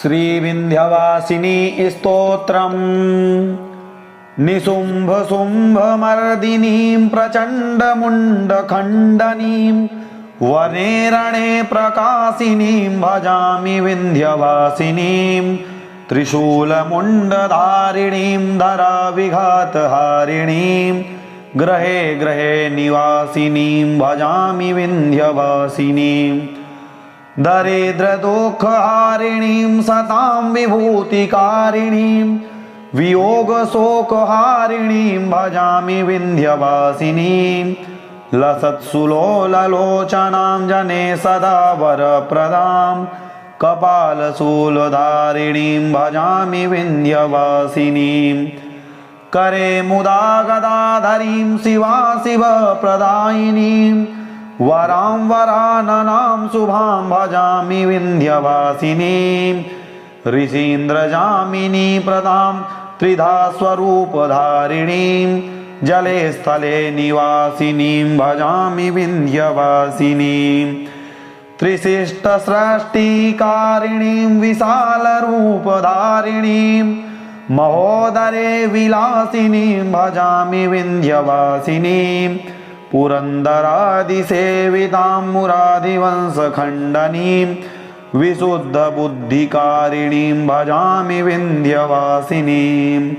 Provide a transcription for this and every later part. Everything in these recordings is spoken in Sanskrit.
श्रीविन्ध्यवासिनी स्तोत्रम्। निशुम्भशुम्भमर्दिनीं प्रचण्डमुण्डखण्डनीं वने रणे प्रकाशिनीं भजामि विन्ध्यवासिनीं। त्रिशूलमुण्डधारिणीं धराविघातहारिणीं ग्रहे ग्रहे निवासिनीं भजामि विन्ध्यवासिनीं। दरिद्रदुःखहारिणीं सतां विभूतिकारिणीं वियोगशोकहारिणीं भजामि विन्ध्यवासिनीं। लसत्सुलोललोचनां जने सदा वरप्रदां कपालशूलधारिणीं भजामि विन्ध्यवासिनीं। करे मुदा गदाधरीं शिवाशिवप्रदायिनीं वरां वराननां शुभां भजामि विन्ध्यवासिनीं। ऋषीन्द्रजामिनी प्रदां त्रिधा स्वरूपधारिणीं जले स्थले निवासिनीं भजामि विन्ध्यवासिनीं। त्रिशिष्टसृष्टिकारिणीं विशालरूपधारिणीं महोदरे विलासिनीं भजामि विन्ध्यवासिनीं। पुरन्दरादिसेवितां मुरारिवंशखण्डनीं विशुद्धबुद्धिकारिणीं भजामि विन्ध्यवासिनीम्।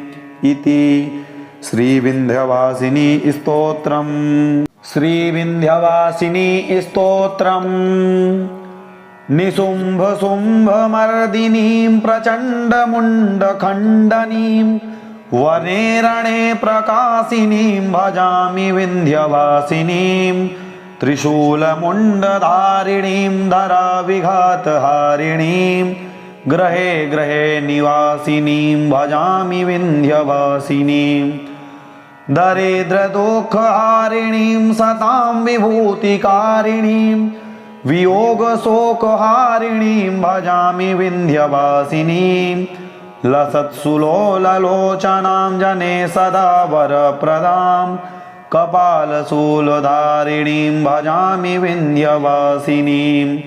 इति श्रीविन्ध्यवासिनी स्तोत्रम्। श्रीविन्ध्यवासिनी स्तोत्रम्। निशुम्भशुम्भमर्दिनीं प्रचण्डमुण्डखण्डनीं वने रणे प्रकाशिनीं भजामि विन्ध्यवासिनीं। त्रिशूलमुण्डधारिणीं धराविघातहारिणीं ग्रहे ग्रहे निवासिनीं भजामि विन्ध्यवासिनीं। दरिद्रदुःखहारिणीं सतां विभूतिकारिणीं वियोगशोकहारिणीं भजामि विन्ध्यवासिनीं। लसत्सुलोललोचनां जने सदा वरप्रदां कपालशूलधारिणीं भजामि विन्ध्यवासिनीं।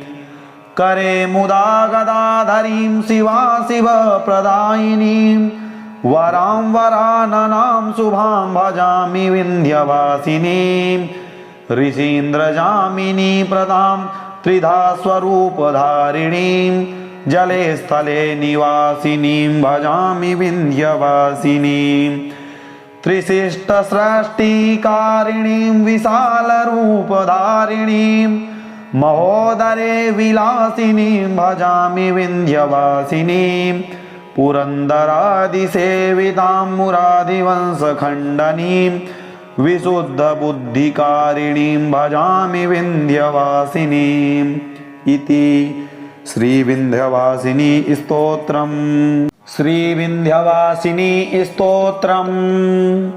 करे मुदा गदाधरीं शिवाशिवप्रदायिनीं वरां वराननां शुभां भजामि विन्ध्यवासिनीं। ऋषीन्द्रजामिनी प्रदां त्रिधा स्वरूपधारिणीं जले स्थले निवासिनीं भजामि विन्ध्यवासिनीं। त्रिशिष्टसृष्टिकारिणीं विशालरूपधारिणीं महोदरे विलासिनीं भजामि विन्ध्यवासिनीं। पुरन्दरादिसेवितां मुरारिवंशखण्डनीं विशुद्धबुद्धिकारिणीं भजामि विन्ध्यवासिनीम्। इति श्रीविन्ध्यवासिनी स्तोत्रम्। श्रीविन्ध्यवासिनी स्तोत्रम्।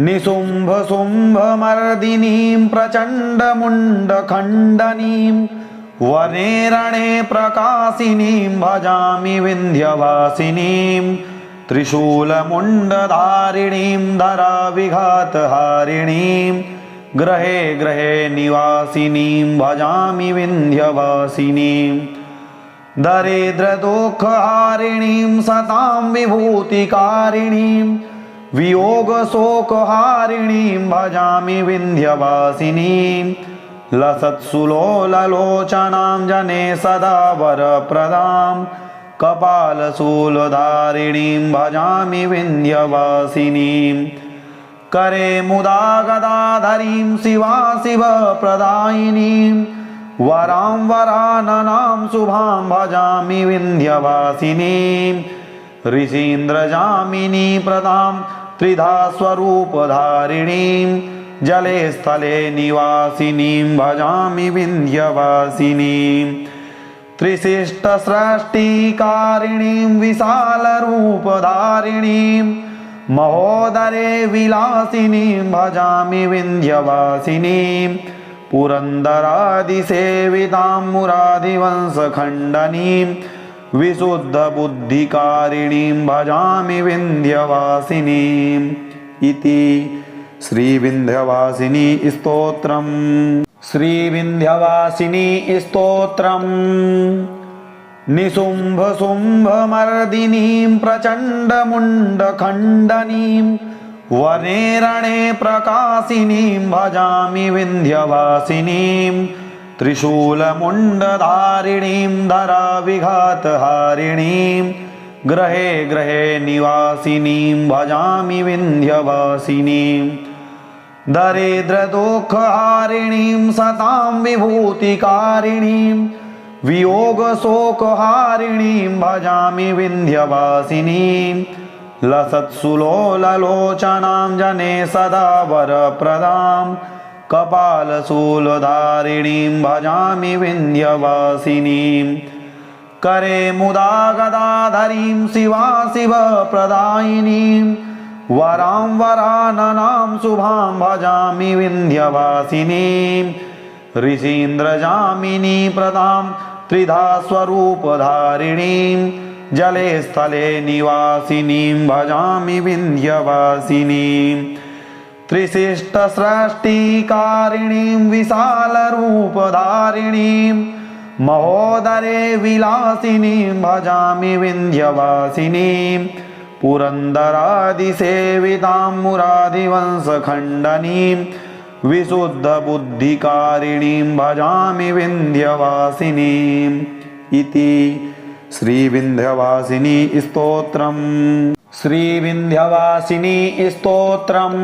निशुम्भशुम्भमर्दिनीं प्रचण्डमुण्डखण्डनीं वने रणे प्रकाशिनीं भजामि विन्ध्यवासिनीं। त्रिशूलमुण्डधारिणीं धराविघातहारिणीं ग्रहे ग्रहे निवासिनीं भजामि विन्ध्यवासिनीं। दरिद्रदुःखहारिणीं सतां विभूतिकारिणीं वियोगशोकहारिणीं भजामि विन्ध्यवासिनीं। लसत्सुलोललोचनां जने सदा वरप्रदां कपालशूलधारिणीं भजामि विन्ध्यवासिनीं। करे मुदा गदाधरीं शिवाशिवप्रदायिनीं वरां वराननां शुभां भजामि विन्ध्यवासिनीं। ऋषीन्द्रजामिनी प्रदां त्रिधा स्वरूपधारिणीं जले स्थले निवासिनीं भजामि विन्ध्यवासिनीं। त्रिशिष्टसृष्टिकारिणीं विशालरूपधारिणीं महोदरे विलासिनीं भजामि विन्ध्यवासिनीं। पुरन्दरादिसेवितां मुरारिवंशखण्डनीं विशुद्धबुद्धिकारिणीं भजामि विन्ध्यवासिनीम्। इति श्रीविन्ध्यवासिनी स्तोत्रम्। श्रीविन्ध्यवासिनी स्तोत्रम्। निशुम्भशुम्भमर्दिनीं प्रचण्डमुण्डखण्डनीं वने रणे प्रकाशिनीं भजामि विन्ध्यवासिनीं त्रिशूलमुण्डधारिणीं धराविघातहारिणीं ग्रहे ग्रहे निवासिनीं भजामि विन्ध्यवासिनीं दरिद्रदुःखहारिणीं सतां विभूतिकारिणीं वियोगशोकहारिणीं भजामि विन्ध्यवासिनीं लसत्सुलोललोचनां जने सदा वरप्रदां कपालशूलधारिणीं भजामि विन्ध्यवासिनीं करे मुदा गदाधरीं शिवाशिवप्रदायिनीं वरां वराननां शुभां भजामि विन्ध्यवासिनीं ऋषीन्द्रजामिनी प्रदां त्रिधा स्वरूपधारिणीं जले स्थले निवासिनीं भजामि विन्ध्यवासिनीं त्रिशिष्टसृष्टिकारिणीं विशालरूपधारिणीं महोदरे विलासिनीं भजामि विन्ध्यवासिनीं पुरन्दरादिसेवितां मुरादिवंशखण्डनीं विशुद्धबुद्धिकारिणीं भजामि विन्ध्यवासिनीम् इति श्रीविन्ध्यवासिनी स्तोत्रम्। श्रीविन्ध्यवासिनी स्तोत्रम्।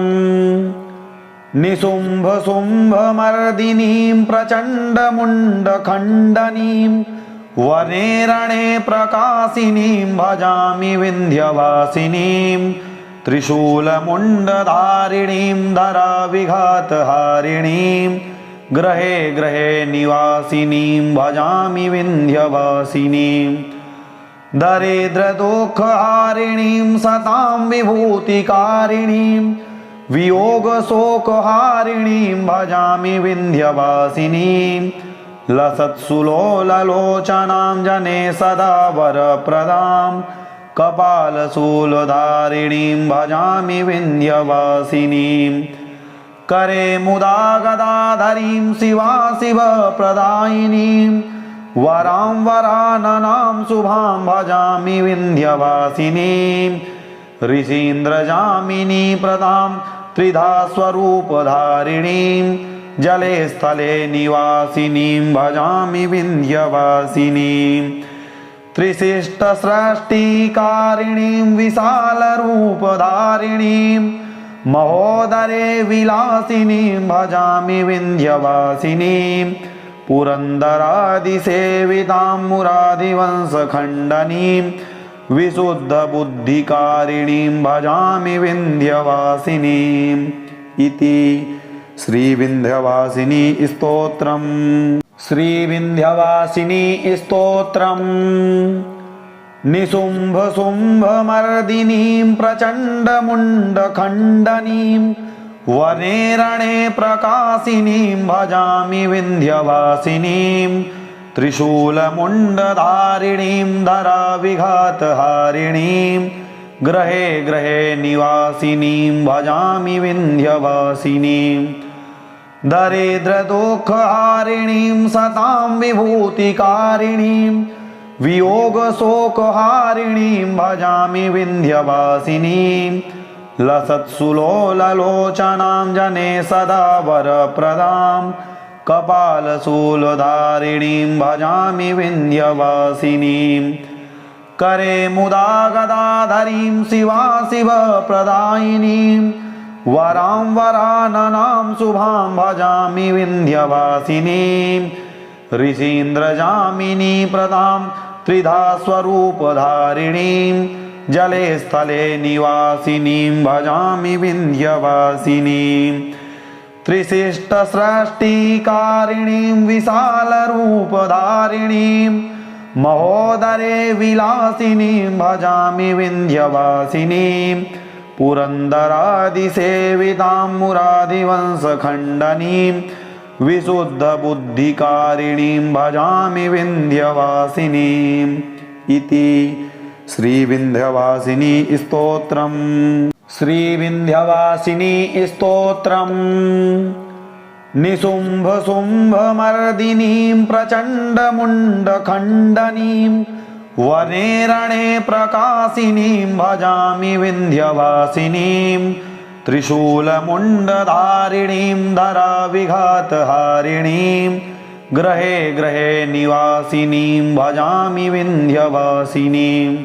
निशुम्भशुम्भमर्दिनीं प्रचण्डमुण्डखण्डनीं वने रणे प्रकाशिनीं भजामि विन्ध्यवासिनीं त्रिशूलमुण्डधारिणीं धराविघातहारिणीं ग्रहे ग्रहे निवासिनीं भजामि विन्ध्यवासिनीं दरिद्रदुःखहारिणीं सतां विभूतिकारिणीं वियोगशोकहारिणीं भजामि विन्ध्यवासिनीं लसत्सुलोललोचनां जने सदा वरप्रदां कपालशूलधारिणीं भजामि विन्ध्यवासिनीं करे मुदा गदाधरीं शिवाशिवप्रदायिनीं वरां वराननां शुभां भजामि विन्ध्यवासिनीं ऋषीन्द्रजामिनी प्रदां त्रिधा स्वरूपधारिणीं जले स्थले निवासिनीं भजामि विन्ध्यवासिनीं त्रिशिष्टसृष्टिकारिणीं विशालरूपधारिणीं महोदरे विलासिनीं भजामि विन्ध्यवासिनीं पुरन्दरादिसेवितां मुरादिवंशखण्डनीं विशुद्धबुद्धिकारिणीं भजामि विन्ध्यवासिनीम् इति श्रीविन्ध्यवासिनी स्तोत्रम्। श्रीविन्ध्यवासिनी स्तोत्रम्। निशुम्भशुम्भमर्दिनीं प्रचण्डमुण्डखण्डनीं वने रणे प्रकाशिनीं भजामि विन्ध्यवासिनीं त्रिशूलमुण्डधारिणीं धराविघातहारिणीं ग्रहे ग्रहे निवासिनीं भजामि विन्ध्यवासिनीं दरिद्रदुःखहारिणीं सतां विभूतिकारिणीं वियोगशोकहारिणीं भजामि विन्ध्यवासिनीं लसत्सुलोललोचनां जने सदा वरप्रदां कपालशूलधारिणीं भजामि विन्ध्यवासिनीं करे मुदा गदाधरीं शिवाशिवप्रदायिनीं वरां वराननां शुभां भजामि विन्ध्यवासिनीं ऋषीन्द्रजामिनी प्रदां त्रिधा स्वरूपधारिणीं जले स्थले निवासिनीं भजामि विन्ध्यवासिनीं त्रिशिष्टसृष्टिकारिणीं विशालरूपधारिणीं महोदरे विलासिनीं भजामि विन्ध्यवासिनीं पुरन्दरादिसेवितां मुरादिवंशखण्डनीं विशुद्धबुद्धिकारिणीं भजामि विन्ध्यवासिनीम् इति श्रीविन्ध्यवासिनी स्तोत्रम्। श्रीविन्ध्यवासिनी स्तोत्रम्। निशुम्भशुम्भमर्दिनीं प्रचण्डमुण्डखण्डनीं वने रणे प्रकाशिनीं भजामि विन्ध्यवासिनीं त्रिशूलमुण्डधारिणीं धराविघातहारिणीं ग्रहे ग्रहे निवासिनीं भजामि विन्ध्यवासिनीं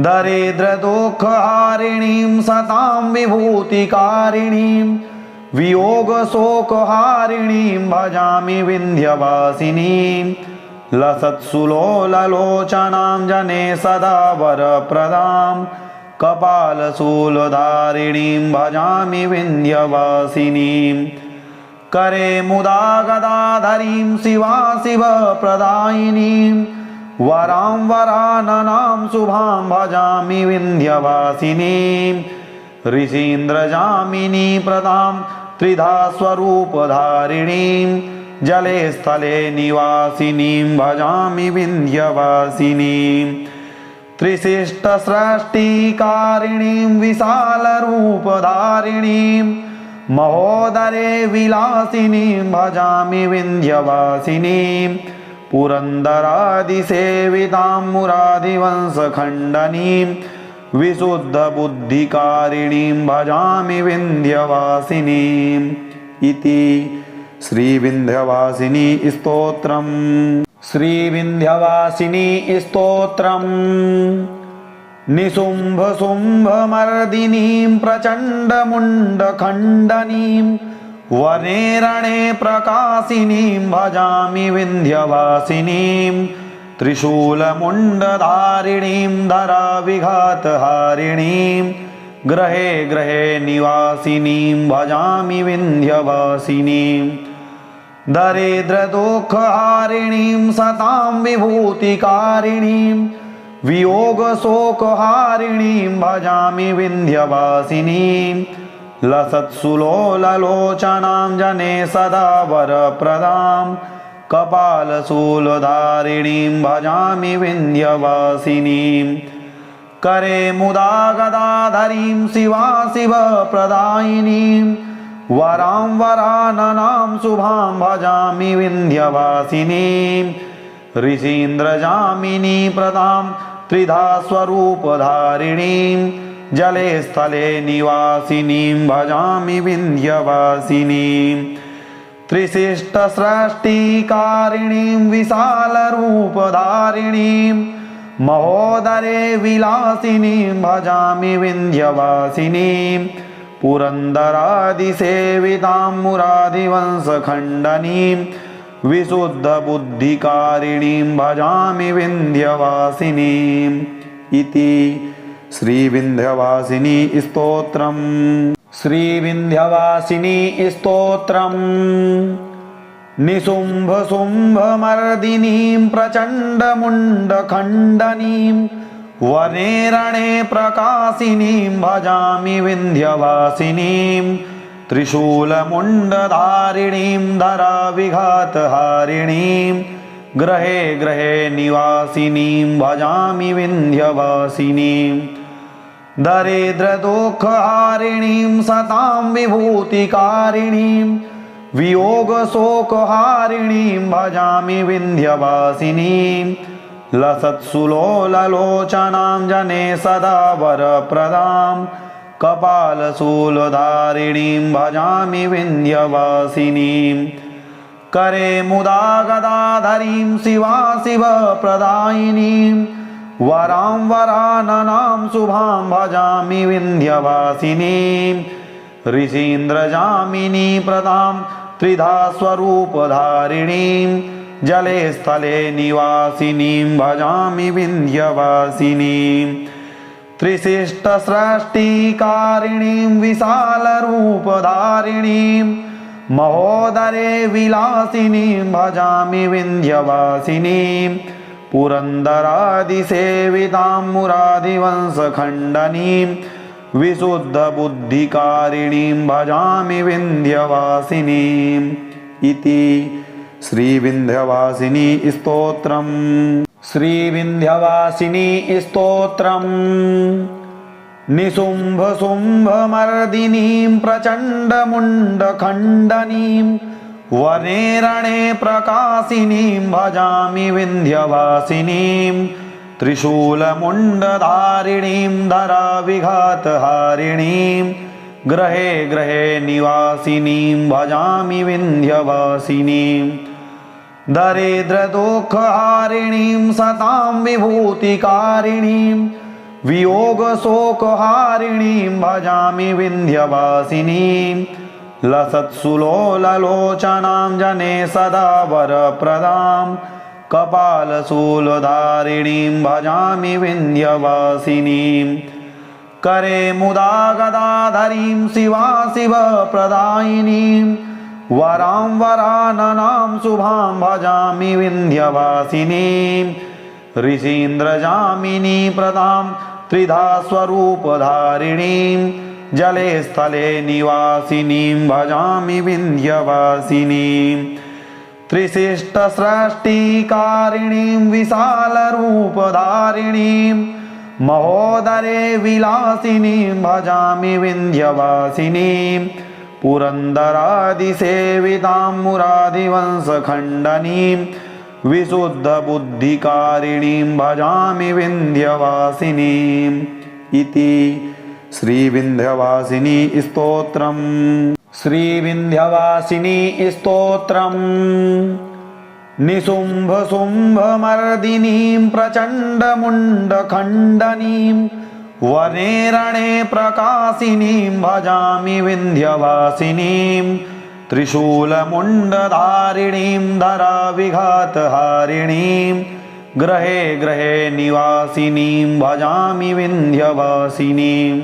दरिद्रदुःखहारिणीं सतां विभूतिकारिणीं वियोगशोकहारिणीं भजामि विन्ध्यवासिनीं लसत्सुलोललोचनां जने सदा वरप्रदां कपालशूलधारिणीं भजामि विन्ध्यवासिनीं करे मुदा गदाधरीं शिवाशिवप्रदायिनीं वरां वराननां शुभां भजामि विन्ध्यवासिनीं ऋषीन्द्रजामिनी प्रदां त्रिधा स्वरूपधारिणीं जले स्थले निवासिनीं भजामि विन्ध्यवासिनीं त्रिशिष्टसृष्टिकारिणीं विशालरूपधारिणीं महोदरे विलासिनीं भजामि विन्ध्यवासिनीं पुरन्दरादिसेवितां मुरादिवंशखण्डनीं विशुद्धबुद्धिकारिणीं भजामि विन्ध्यवासिनीम् इति श्रीविन्ध्यवासिनी स्तोत्रम्। श्रीविन्ध्यवासिनी स्तोत्रम्। निशुम्भशुम्भमर्दिनीं प्रचण्डमुण्डखण्डनीं वने रणे प्रकाशिनीं भजामि विन्ध्यवासिनीं त्रिशूलमुण्डधारिणीं धराविघातहारिणीं ग्रहे ग्रहे निवासिनीं भजामि विन्ध्यवासिनीं दरिद्रदुःखहारिणीं सतां विभूतिकारिणीं वियोगशोकहारिणीं भजामि विन्ध्यवासिनीं लसत्सुलोललोचनां जने सदा वरप्रदां कपालशूलधारिणीं भजामि विन्ध्यवासिनीं करे मुदा गदाधरीं शिवाशिवप्रदायिनीं वरां वराननां शुभां भजामि विन्ध्यवासिनीं ऋषीन्द्रजामिनी प्रदां त्रिधा स्वरूपधारिणीं जले स्थले निवासिनीं भजामि विन्ध्यवासिनीं त्रिशिष्टसृष्टिकारिणीं विशालरूपधारिणीं महोदरे विलासिनीं भजामि विन्ध्यवासिनीं पुरन्दरादिसेवितां मुरादिवंशखण्डनीं विशुद्धबुद्धिकारिणीं भजामि विन्ध्यवासिनीम् इति श्रीविन्ध्यवासिनी स्तोत्रम्। श्रीविन्ध्यवासिनी स्तोत्रम्। निशुम्भशुम्भमर्दिनीं प्रचण्डमुण्डखण्डनीं वने रणे प्रकाशिनीं भजामि विन्ध्यवासिनीं त्रिशूलमुण्डधारिणीं धराविघातहारिणीं ग्रहे ग्रहे निवासिनीं भजामि विन्ध्यवासिनीं दरिद्रदुःखहारिणीं सतां विभूतिकारिणीं वियोगशोकहारिणीं भजामि विन्ध्यवासिनीं लसत्सुलोललोचनां जने सदा वरप्रदां कपालशूलधारिणीं भजामि विन्ध्यवासिनीं करे मुदा गदाधरीं शिवाशिवप्रदायिनीं वरां वराननां शुभां भजामि विन्ध्यवासिनीं ऋषीन्द्रजामिनी प्रदां त्रिधा स्वरूपधारिणीं जले स्थले निवासिनीं भजामि विन्ध्यवासिनीं त्रिशिष्टसृष्टिकारिणीं विशालरूपधारिणीं महोदरे विलासिनीं भजामि विन्ध्यवासिनीं पुरन्दरादिसेवितां मुरादिवंशखण्डनीं विशुद्धबुद्धिकारिणीं भजामि विन्ध्यवासिनीम् इति श्रीविन्ध्यवासिनी स्तोत्रम्। श्रीविन्ध्यवासिनी स्तोत्रम्। निशुम्भशुम्भमर्दिनीं प्रचण्डमुण्डखण्डनीं वने रणे प्रकाशिनीं भजामि विन्ध्यवासिनीं त्रिशूलमुण्डधारिणीं धराविघातहारिणीं गृहे गृहे निवासिनीं भजामि विन्ध्यवासिनीं दरिद्रदुःखहारिणीं सतां विभूतिकारिणीं वियोगशोकहारिणीं भजामि विन्ध्यवासिनीं लसत्सुलोललोचनां जने सदा वरप्रदां कपालशूलधारिणीं भजामि विन्ध्यवासिनीं करे मुदा गदाधरीं शिवाशिवप्रदायिनीं वरां वराननां शुभां भजामि विन्ध्यवासिनीं ऋषीन्द्रजामिनी प्रदां त्रिधा स्वरूपधारिणीं जले स्थले निवासिनीं भजामि विन्ध्यवासिनीं त्रिशिष्टसृष्टिकारिणीं विशालरूपधारिणीं महोदरे विलासिनीं भजामि विन्ध्यवासिनीं पुरन्दरादिसेवितां मुरादिवंशखण्डनीं विशुद्धबुद्धिकारिणीं भजामि विन्ध्यवासिनीम् इति श्रीविन्ध्यवासिनी स्तोत्रम्। श्रीविन्ध्यवासिनी स्तोत्रम्। निशुम्भशुम्भमर्दिनीं प्रचण्डमुण्डखण्डनीं वने रणे प्रकाशिनीं भजामि विन्ध्यवासिनीं त्रिशूलमुण्डधारिणीं धराविघातहारिणीं गृहे गृहे निवासिनीं भजामि विन्ध्यवासिनीं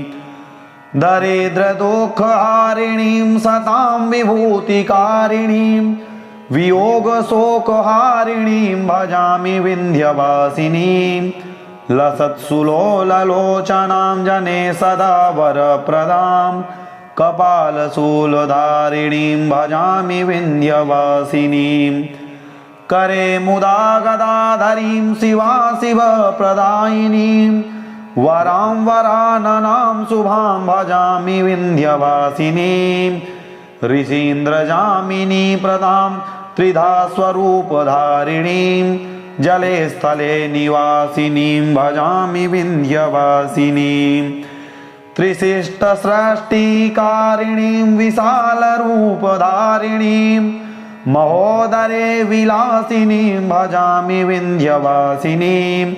दरिद्रदुःखहारिणीं सतां विभूतिकारिणीं वियोगशोकहारिणीं भजामि विन्ध्यवासिनीं लसत्सुलोललोचनां जने सदा वरप्रदां कपालशूलधारिणीं भजामि विन्ध्यवासिनीं करे मुदा गदाधरीं शिवाशिवप्रदायिनीं वरां वराननां शुभां भजामि विन्ध्यवासिनीं ऋषीन्द्रजामिनी प्रदां त्रिधा स्वरूपधारिणीं जले स्थले निवासिनीं भजामि विन्ध्यवासिनीं त्रिशिष्टसृष्टिकारिणीं विशालरूपधारिणीं महोदरे विलासिनीं भजामि विन्ध्यवासिनीं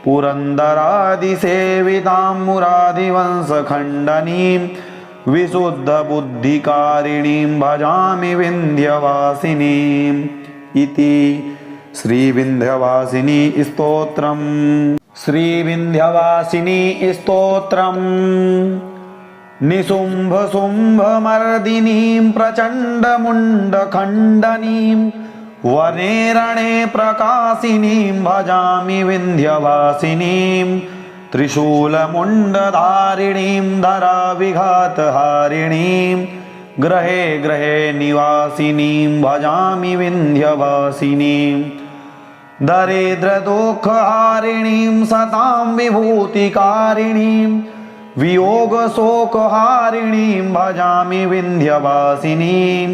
पुरन्दरादिसेवितां मुरादिवंशखण्डनीं विशुद्धबुद्धिकारिणीं भजामि विन्ध्यवासिनीम् इति श्रीविन्ध्यवासिनी स्तोत्रम्। श्रीविन्ध्यवासिनी स्तोत्रम्। निशुम्भशुम्भमर्दिनीं प्रचण्डमुण्डखण्डनीं वने रणे प्रकाशिनीं भजामि विन्ध्यवासिनीं त्रिशूलमुण्डधारिणीं धराविघातहारिणीं गृहे गृहे निवासिनीं भजामि विन्ध्यवासिनीं दरिद्रदुःखहारिणीं सतां विभूतिकारिणीं वियोगशोकहारिणीं भजामि विन्ध्यवासिनीं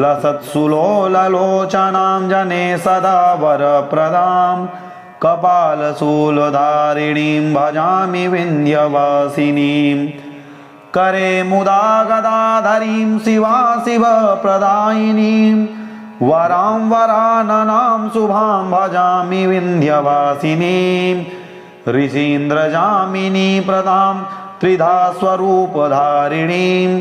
लसत्सुलोललोचनां जने सदा वरप्रदां कपालशूलधारिणीं भजामि विन्ध्यवासिनीं करे मुदा गदाधरीं शिवाशिवप्रदायिनीं वरां वराननां शुभां भजामि विन्ध्यवासिनीं ऋषीन्द्रजामिनी प्रदां त्रिधा स्वरूपधारिणीं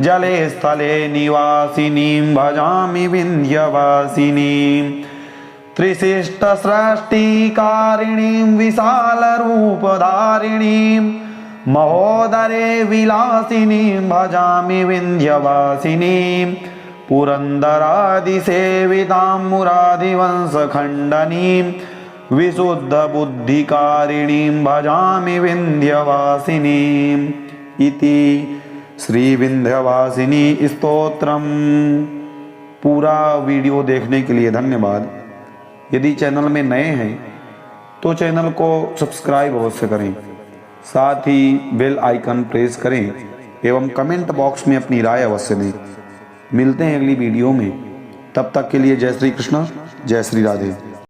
जले स्थले निवासिनीं भजामि विन्ध्यवासिनीं त्रिशिष्टसृष्टिकारिणीं विशालरूपधारिणीं महोदरे विलासिनीं भजामि विन्ध्यवासिनीं पुरन्दरादिसेवितां मुरादिवंशखण्डनीं विशुद्धबुद्धिकारिणीं भजामि विन्ध्यवासिनीम् इति श्रीविन्ध्यवासिनी स्तोत्रम्। पूरा वीडियो देखने के लिए धन्यवाद। यदि चैनल में नए हैं तो चैनल को सब्सक्राइब अवश्य करें साथ ही बेल आइकन प्रेस करें एवं कमेंट बॉक्स में अपनी राय अवश्य दें। मिलते हैं अगली वीडियो में, तब तक के लिए जय श्री कृष्ण, जय श्री राधे।